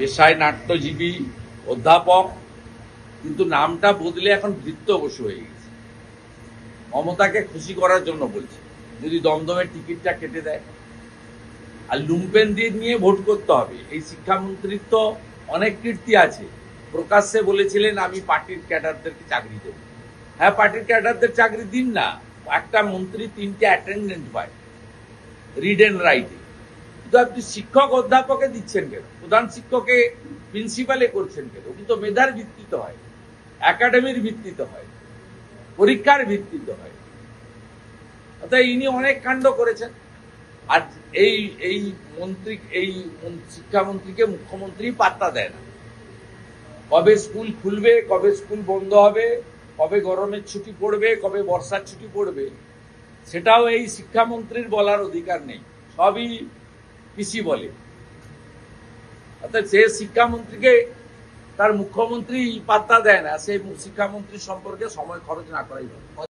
পেশায় নাট্যজীবী, অধ্যাপক, কিন্তু নামটা বদলে এখন ভৃত্য বসু হয়ে গেছে। মমতাকে খুশি করার জন্য বলছে, যদি দমদমের টিকিটটা কেটে দেয়। আর লুম্পেন দিয়ে নিয়ে ভোট করতে হবে। এই শিক্ষামন্ত্রীর তো অনেক কীর্তি আছে। প্রকাশ্যে বলেছিলেন আমি পার্টির ক্যাডারদেরকে চাকরি দেব। হ্যাঁ, পার্টির ক্যাডারদের চাকরি দিন না। একটা মন্ত্রী 3টে অ্যাটেন্ডেন্ট পায় রিড এন্ড রাইটে, কিন্তু আপনি শিক্ষক অধ্যাপকে দিচ্ছেন কেন? প্রধান শিক্ষকে প্রিন্সিপালে করছেন কেন? কিন্তু মেধার ভিত্তিতে হয়, একাডেমির ভিত্তিতে হয়, পরীক্ষার ভিত্তিতে হয়। অর্থাৎ ইনি অনেক কাণ্ড করেছেন। আর এই মন্ত্রী, এই শিক্ষামন্ত্রীকে মুখ্যমন্ত্রী পাত্তা দেয় না। কবে স্কুল খুলবে, কবে স্কুল বন্ধ হবে, কবে গরমের ছুটি পড়বে, কবে বর্ষার ছুটি পড়বে, সেটাও এই শিক্ষামন্ত্রীর বলার অধিকার নেই। সবই পিসি বলে। অর্থাৎ সে শিক্ষামন্ত্রীকে তার মুখ্যমন্ত্রী পাত্তা দেয় না। সেই শিক্ষামন্ত্রী সম্পর্কে সময় খরচ না করাই ভালো।